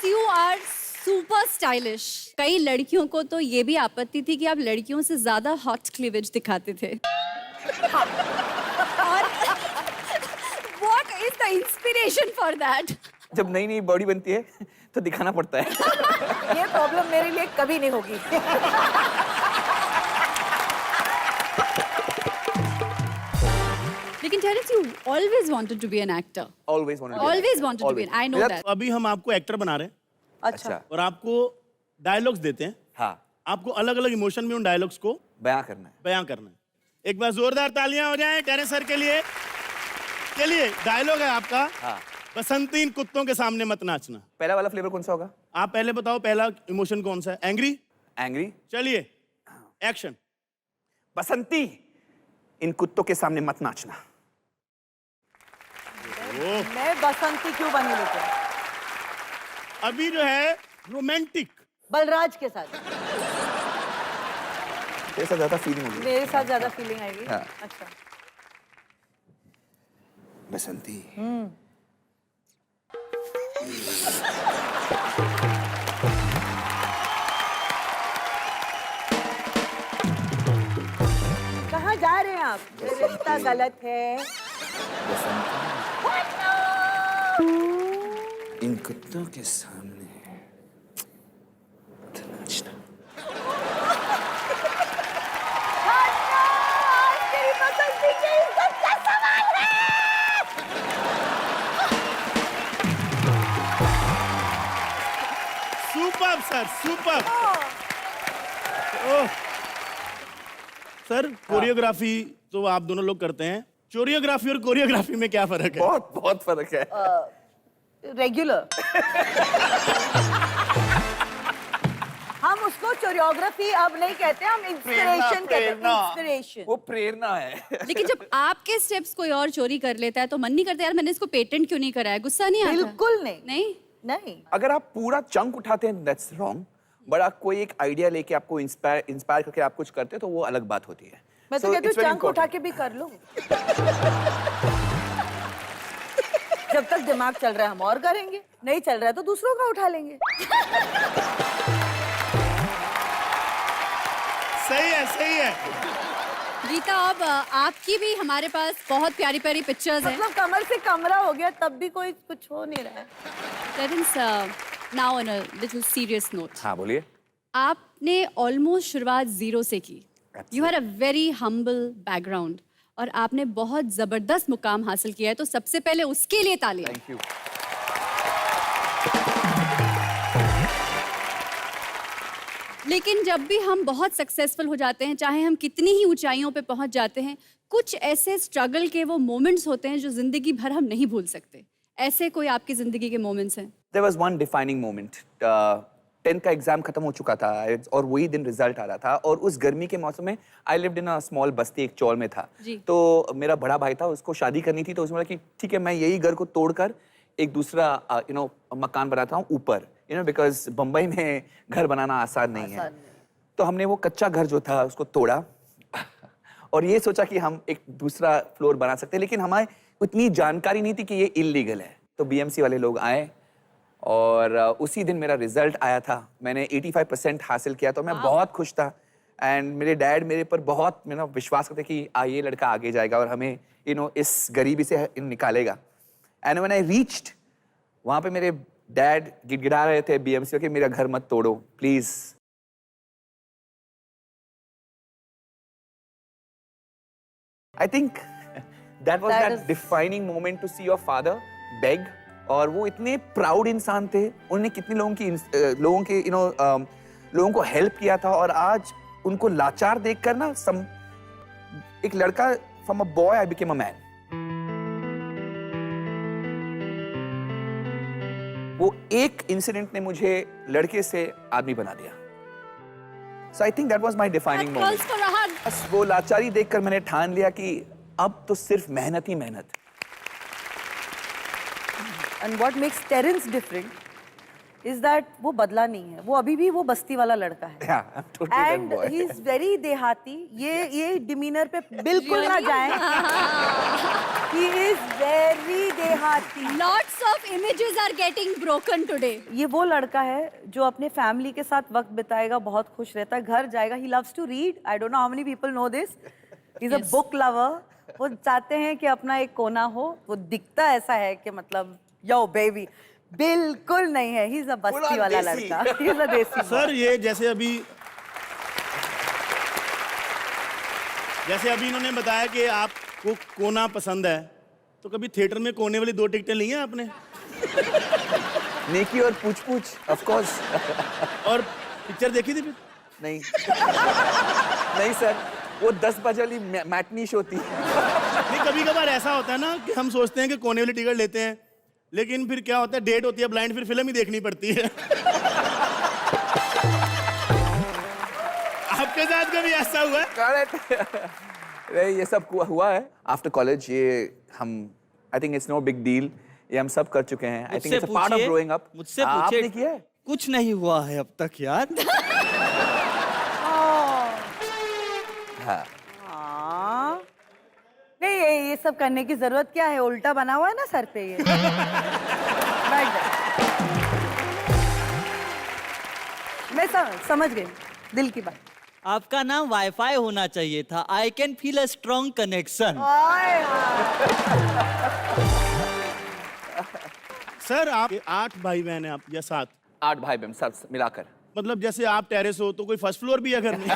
you are super stylish. कई लड़कियों को तो ये भी आपत्ति थी कि आप लड़कियों से ज्यादा hot cleavage दिखाते थे. और what is the inspiration for that? जब नई नई बॉडी बनती है तो दिखाना पड़ता है. ये प्रॉब्लम मेरे लिए कभी नहीं होगी. लेकिन Terence, you always wanted to be an actor. Always wanted to be. Always wanted to be. Always. I know मेरा- that. अभी हम आपको एक्टर बना रहे हैं अच्छा. और आपको डायलॉग्स देते हैं. हाँ, आपको अलग अलग इमोशन में उन डायलॉग्स को बयां करना है. बयां करना है. एक बार जोरदार तालियां हो जाएं टेरेंस सर के लिए. चलिए, डायलॉग है आपका. हाँ. बसंती इन कुत्तों के सामने मत नाचना. पहला वाला फ्लेवर कौन सा होगा? आप पहले बताओ, पहला इमोशन कौन सा है? एंग्री. एंग्री. चलिए, एक्शन. बसंती, इन कुत्तों के सामने मत नाचना. मैं बसंती क्यों बनी लेकिन? अभी जो है रोमांटिक. बलराज के साथ. ऐसा ज्यादा फीलिंग होगी. मेरे साथ ज्यादा फीलिंग आएगी. हाँ. अच्छा. बसंती. कहाँ जा रहे हैं आप? ये रिश्ता गलत है. इन कुत्तों के सामने मत नाचना. तेरी बसंती की इज्जत का सवाल है. Super sir, super. Oh sir, choreography तो आप दोनों लोग करते हैं. चोरियोग्राफी और कोरियोग्राफी में क्या फर्क है? बहुत बहुत फर्क है. रेगुलर. हम उसको कोरियोग्राफी अब नहीं कहते, हम इंस्पिरेशन कहते हैं. इंस्पिरेशन. वो प्रेरणा है. लेकिन जब आपके स्टेप्स कोई और चोरी कर लेता है तो मन नहीं करता यार मैंने इसको पेटेंट क्यों नहीं कराया? गुस्सा नहीं आता? बिल्कुल नहीं. नहीं? नहीं. अगर आप पूरा चंक उठाते हैं दैट्स रॉन्ग. बट आप कोई एक आइडिया लेके आपको इंस्पायर करके आप कुछ करते हैं तो वो अलग बात होती है. मैं तो So, कहती हूँ it's very चंक उठा important. के भी कर लो. जब तक दिमाग चल रहा है हम और करेंगे, नहीं चल रहा है तो दूसरों का उठा लेंगे. सही है, सही है. गीता, अब आपकी भी हमारे पास बहुत प्यारी प्यारी पिक्चर्स हैं. मतलब कमर से कमरा हो गया तब भी कोई कुछ हो नहीं रहा है. Terence, now on a little serious note. हाँ बोलिए. आपने ऑलमोस्ट शुरुआत जीरो से की. You had a very humble background और आपने बहुत जबरदस्त मुकाम हासिल किया है, तो सबसे पहले उसके लिए तालियां. Thank you. लेकिन जब भी हम बहुत सक्सेसफुल हो जाते हैं, चाहे हम कितनी ही ऊंचाइयों पे पहुंच जाते हैं, कुछ ऐसे स्ट्रगल के वो मोमेंट्स होते हैं जो जिंदगी भर हम नहीं भूल सकते. ऐसे कोई आपकी जिंदगी के मोमेंट्स हैं? There was one defining moment. 10th का एग्जाम खत्म हो चुका था और वही दिन रिजल्ट आ रहा था और उस गर्मी के मौसम में I lived in a small बस्ती, एक चौल में था. जी. तो मेरा बड़ा भाई था, उसको शादी करनी थी तो उसने बोला कि ठीक है मैं यही घर को तोड़कर एक दूसरा मकान बनाता हूँ ऊपर, बिकॉज बम्बई में घर बनाना आसान नहीं है. तो हमने वो कच्चा घर जो था उसको तोड़ा और ये सोचा कि हम एक दूसरा फ्लोर बना सकते हैं, लेकिन हमारे उतनी जानकारी नहीं थी कि ये इलीगल है. तो बीएमसी वाले लोग आए और उसी दिन मेरा रिजल्ट आया था. मैंने 85% हासिल किया तो मैं बहुत खुश था. एंड मेरे डैड मेरे पर बहुत विश्वास करते कि ये लड़का आगे जाएगा और हमें इस गरीबी से निकालेगा. एंड व्हेन आई रीच्ड, वहाँ पे मेरे डैड गिड़गिड़ा रहे थे बीएमसी के, मेरा घर मत तोड़ो please. I think that was that defining moment to see your father beg. और वो इतने प्राउड इंसान थे. उन्होंने कितने लोगों को हेल्प किया था और आज उनको लाचार देखकर ना एक लड़का from a boy I became a man. वो एक इंसिडेंट ने मुझे लड़के से आदमी बना दिया. So I think that was my defining That calls moment. for a hug. बस वो लाचारी देखकर मैंने ठान लिया कि अब तो सिर्फ मेहनत ही मेहनत. And what makes Terence different is that वो बदला नहीं है. वो अभी भी वो बस्ती वाला लड़का है. Yeah, I'm totally that And boy. he is very देहाती. ये डिमीनर पे बिल्कुल ना जाएं. He is very देहाती. हाथी। Lots of images are getting broken today. ये वो लड़का है जो अपने फैमिली के साथ वक्त बिताएगा, बहुत खुश रहता है, घर जाएगा, he loves to read. I don't know how many people know this. He's a book lover. वो चाहते हैं कि अपना एक कोना हो, वो दिखता ऐसा है कि मतलब यो बेबी, बिल्कुल नहीं है, he's a बस्ती वाला देसी। लड़का, he's a देसी boy. सर ये जैसे अभी इन्होंने बताया कि आपको कोना पसंद है, तो कभी थिएटर में कोने वाली 2 टिकटें ली हैं आपने? नेकी और पूछ पूछ, ऑफ कोर्स। और पिक्चर देखी थी फिर? नहीं नहीं सर, वो 10 बजे वाली मैटनी शो थी। नहीं, कभी कभार ऐसा होता है ना कि हम सोचते हैं कि कोने वाली टिकट लेते हैं, लेकिन फिर क्या होता है, डेट होती है ब्लाइंड, फिर फिल्म ही देखनी पड़ती है। आपके साथ कभी ऐसा हुआ है? करेक्ट। नहीं, ये सब हुआ है आफ्टर कॉलेज। ये हम, I think it's no big deal, ये हम सब कर चुके हैं। I think it's a part of growing up. मुझसे पूछिए, आपने किया है? कुछ नहीं हुआ है अब तक यार। हाँ। हाँ। नहीं, ये सब करने की जरूरत क्या है, उल्टा बना हुआ है ना सर पे ये। बैठ जा। मैं समझ गई दिल की बात। आपका नाम वाईफाई होना चाहिए था। I can feel a strong connection. Sir आप 8 भाई बहन हैं आप या 7? 8 भाई बहन सब मिलाकर। मतलब जैसे आप टेरेस हो तो कोई फर्स्ट फ्लोर भी है घर में?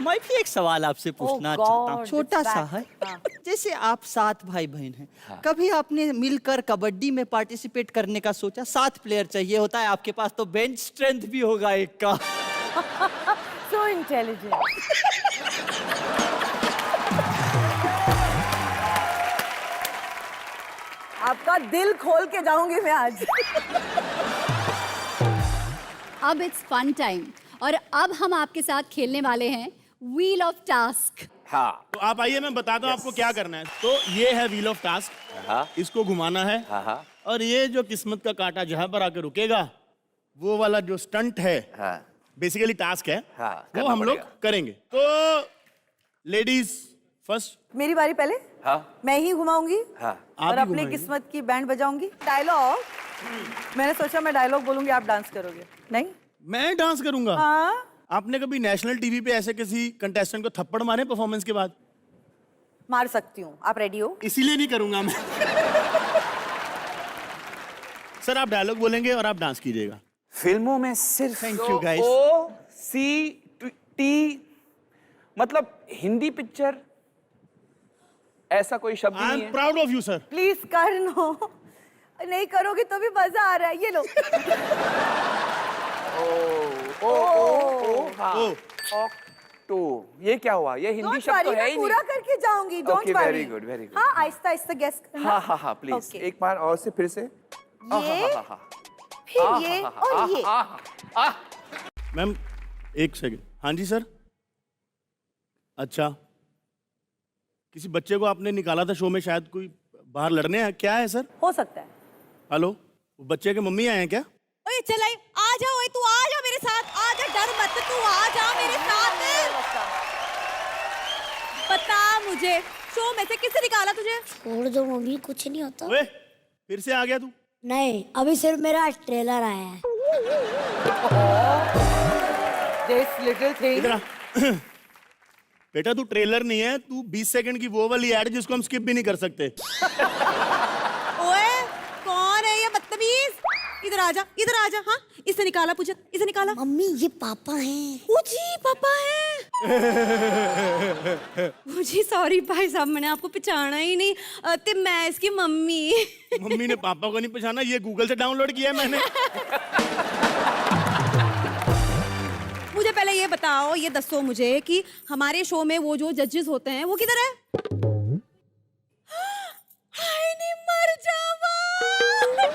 मैं भी एक सवाल आपसे पूछना God, चाहता हूँ, छोटा it's सा back. है। हाँ। जैसे आप 7 भाई बहन हैं, कभी आपने मिलकर कबड्डी में पार्टिसिपेट करने का सोचा? 7 प्लेयर चाहिए होता है, आपके पास तो बेंच स्ट्रेंथ भी होगा एक का। So intelligent. आपका दिल खोल के जाऊंगी मैं आज। अब इट्स फन टाइम और अब हम आपके साथ खेलने वाले हैं व्हील ऑफ टास्क। हाँ। तो आप आइए, मैं बताता हूँ आपको क्या करना है। तो ये है व्हील ऑफ टास्क, हाँ। इसको घुमाना है। हाँ। और ये जो किस्मत का कांटा जहां पर आकर रुकेगा, वो वाला जो स्टंट है, हाँ। बेसिकली टास्क है, हाँ, वो करना हम लोग पड़ेगा। करेंगे। तो लेडीज फर्स्ट। मेरी बारी पहले। हाँ। मैं ही घुमाऊंगी। हाँ। आप और ही अपनी घुमाएंगे। किस्मत की बैंड बजाऊंगी। डायलॉग, मैंने सोचा मैं डायलॉग बोलूंगी, आप डांस करोगे। नहीं? मैं डांस करूंगा? हाँ। आपने कभी नेशनल टीवी पे ऐसे किसी कंटेस्टेंट को थप्पड़ मारे परफॉर्मेंस के बाद? मार सकती हूँ। आप रेडी हो? इसीलिए नहीं करूंगा मैं। सर आप डायलॉग बोलेंगे और आप डांस कीजिएगा। फिल्मों में सिर्फ Thank you, guys. OCT, मतलब हिंदी पिक्चर ऐसा कोई शब्द आई नहीं एम है। Proud of you sir. Please कर लो। नहीं करोगे तो भी मजा आ रहा है। ये लो। हाँ। तो ये क्या हुआ? ये हिंदी Don't शब्द तो worry, है मैं ही पूरा नहीं। करके जाऊंगी। Don't Okay, worry. very good, very good. हाँ, आहिस्ता आहिस्ता गेस करना। हाँ हाँ हाँ प्लीज Okay. एक बार और से फिर से। ये, फिर ये और ये। मैम एक सेकंड। हाँ जी सर। अच्छा, किसी बच्चे को आपने निकाला था शो में, शायद कोई बाहर लड़ने है, क्या है सर? हो सकता है। हेलो, वो बच्चे के मम्मी आए हैं क्या? ओए चल आई, आ जा, ओए तू आ जा मेरे साथ, आ जा, डर मत, तू आ जा मेरे साथ। बता मुझे, शो में से किसने निकाला तुझे? छोड़ दो मम्मी, कुछ नहीं होता। ओए, फिर से आ गया तू? नहीं, अभी सिर्फ मेरा ट्रेलर आया है। This little thing. इधर आ। बेटा तू ट्रेलर नहीं है, तू 20 सेकंड की वो वाली एड जिसको हम स्किप भी नहीं कर सकते। ओए कौन है ये बदतमीज? इधर आ जा, इधर आ जा। हाँ, इसे निकाला, पूछा इसे निकाला। मम्मी ये पापा हैं। ओ जी पापा है। ओ जी सॉरी भाई साहब, मैंने आपको पहचाना ही नहीं। ते मैं इसकी मम्मी। मम्मी ने पापा को नहीं पहचाना, ये गूगल से डाउनलोड किया है मैंने। मुझे पहले ये बताओ, ये दसो मुझे कि हमारे शो में वो जो जजेस होते हैं वो किधर है? हाय नी मर जावा,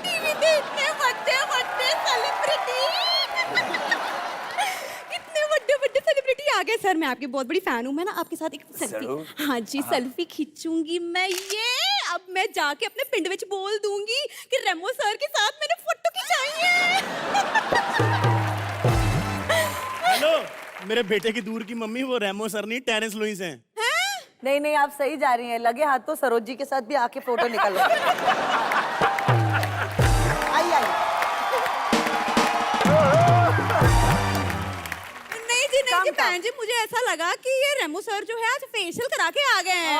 टीवी देखने बड़े बड़े सेलिब्रिटी, इतने बड़े बड़े सेलिब्रिटी आ गए। सर मैं आपकी बहुत बड़ी फैन हूँ, मैं ना आपके साथ एक जरूर। सेल्फी, हाँ जी सेल्फी खींचूंगी मैं। ये अब मैं जाके अपने पिंड में बोल दूंगी कि रेमो सर के साथ मैंने फोटो खिंचाई है। हेलो, मेरे बेटे की दूर की मम्मी वो रेमो सर नहीं, टेरेंस लुइस हैं। नहीं नहीं, आप सही जा रही हैं। लगे हाथ तो सरोज जी के साथ भी आके फोटो निकालो। आई आई। नहीं जी नहीं जी, काम। बहन जी मुझे ऐसा लगा कि ये रेमो सर जो है आज फेशियल करा के आ गए हैं।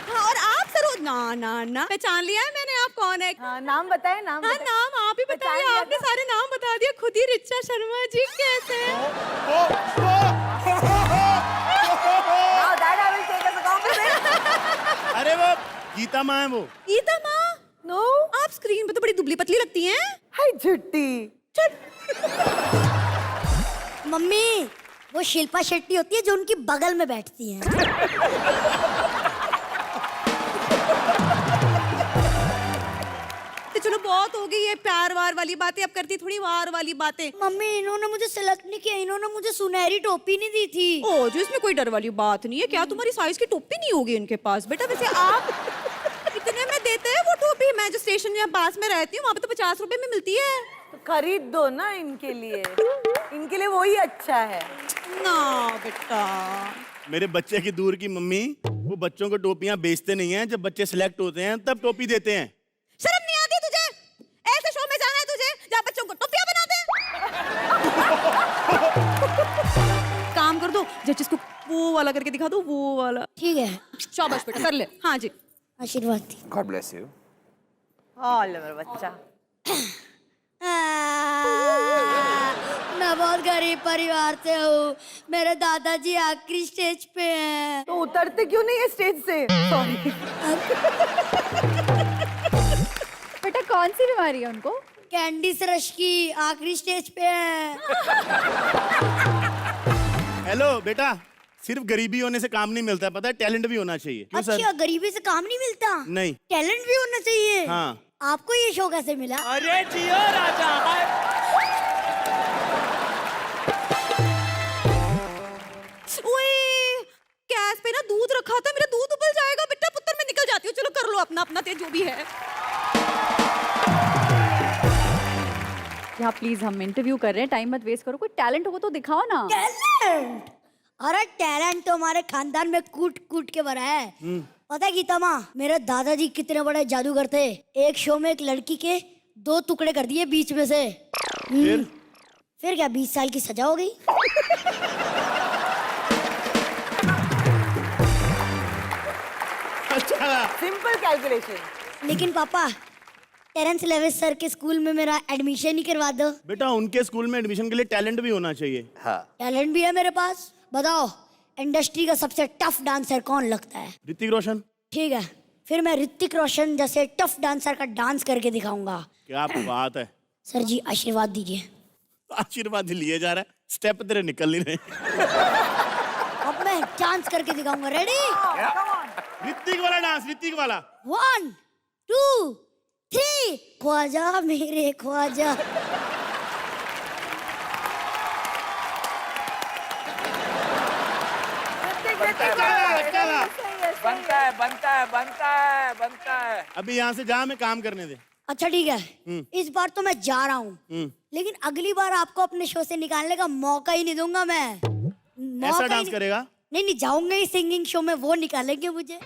हाँ, और आप सरोज ना ना ना पहचान लिया है मैंने, आप कौन है? हाँ, नाम बताए, नाम हाँ बताए। नाम आप ही पहचान बताइए, लिया आपने था? सारे नाम बता दिया खुद ही। रिचा शर्मा जी कैसे? Now that I will take as a compliment. अरे वो गीता माँ है वो। गीता माँ? No. आप स्क्रीन पे तो बड़ी दुबली पतली लगती हैं। हाय झुट्टी। मम्मी वो शिल्पा शेट्टी होती है जो उनकी बगल में बैठती है। तो चलो बहुत हो गई ये प्यार वार वाली बातें, अब करती थोड़ी वार वाली बातें। मम्मी इन्होंने मुझे सेलेक्ट नहीं किया, इन्होंने मुझे सुनहरी टोपी नहीं दी थी। ओ जो इसमें कोई डर वाली बात नहीं है। क्या तुम्हारी साइज की टोपी नहीं होगी इनके पास? बेटा वैसे आप कितने में देते हैं वो टोपी? मैं जो स्टेशन यहाँ पास में रहती हूँ वहाँ पे तो 50 रुपए में मिलती है। तो खरीद दो ना इनके लिए वही अच्छा है। ना बेटा। मेरे बच्चे की दूर की मम्मी, वो बच्चों को टोपियां बेचते नहीं हैं, जब बच्चे सिलेक्ट होते हैं तब टोपी देते हैं। शर्म नहीं आती तुझे? ऐसे शो में जाना है तुझे जहाँ बच्चों को टोपियां बनाते हैं? काम कर दो, जजेस को वो वाला करके दिखा दो, वो वाला। ठीक है, शाबाश बेटा कर ले। हाँ जी। आशीर्वाद दी। God bless you. हाँ ले मेरा बच्चा। मैं बहुत गरीब परिवार से हूँ, मेरे दादाजी आखिरी स्टेज पे हैं। तो उतरते क्यों नहीं है स्टेज से? सॉरी। बेटा कौन सी बीमारी है उनको? कैंडिस रश की आखिरी स्टेज पे है। हेलो बेटा, सिर्फ गरीबी होने से काम नहीं मिलता, पता है टैलेंट भी होना चाहिए। क्यों अच्छा, सर? गरीबी से काम नहीं मिलता? नहीं। टैलेंट भी होना चाहिए। हाँ। आपको ये शो कैसे मिला? अरे जियो राजा। ओए गैस पे ना दूध रखा था, मेरा दूध उबल जाएगा बेटा। पुत्र मैं निकल जाती हूँ, चलो कर लो अपना अपना तेज जो भी है। यहाँ प्लीज हम इंटरव्यू कर रहे हैं, टाइम मत वेस्ट करो। कोई टैलेंट हो तो दिखाओ ना। टैलेंट? अरे टैलेंट तो हमारे खानदान में कूट कूट के भरा है। पता है गीता माँ, मेरे दादाजी कितने बड़े जादूगर थे। एक शो में एक लड़की के 2 टुकड़े कर दिए बीच में से। फिर क्या 20 साल की सजा हो गई। अच्छा। Simple calculation. लेकिन पापा, टेरेंस लेविस सर के स्कूल में मेरा एडमिशन ही करवा दो। बेटा उनके स्कूल में एडमिशन के लिए टैलेंट भी होना चाहिए। हाँ. टैलेंट भी है मेरे पास। बताओ इंडस्ट्री का सबसे टफ डांसर कौन लगता है? ऋतिक रोशन। ठीक है, फिर मैं ऋतिक रोशन जैसे टफ डांसर का डांस करके दिखाऊंगा। क्या बात है। सर जी आशीर्वाद दीजिए। आशीर्वाद लिए जा रहा है, स्टेप तेरे निकल नहीं रहे। अब मैं डांस करके दिखाऊंगा। रेडी? ऋतिक वाला डांस, ऋतिक वाला। 1 2 3। ख्वाजा मेरे ख्वाजा। बनता है. अभी यहाँ से जा, मैं काम करने दे। अच्छा ठीक है, इस बार तो मैं जा रहा हूँ, लेकिन अगली बार आपको अपने शो से निकालने का मौका ही नहीं दूंगा मैं। ऐसा डांस करेगा? नहीं नहीं, जाऊंगा ही सिंगिंग शो में, वो निकालेंगे मुझे।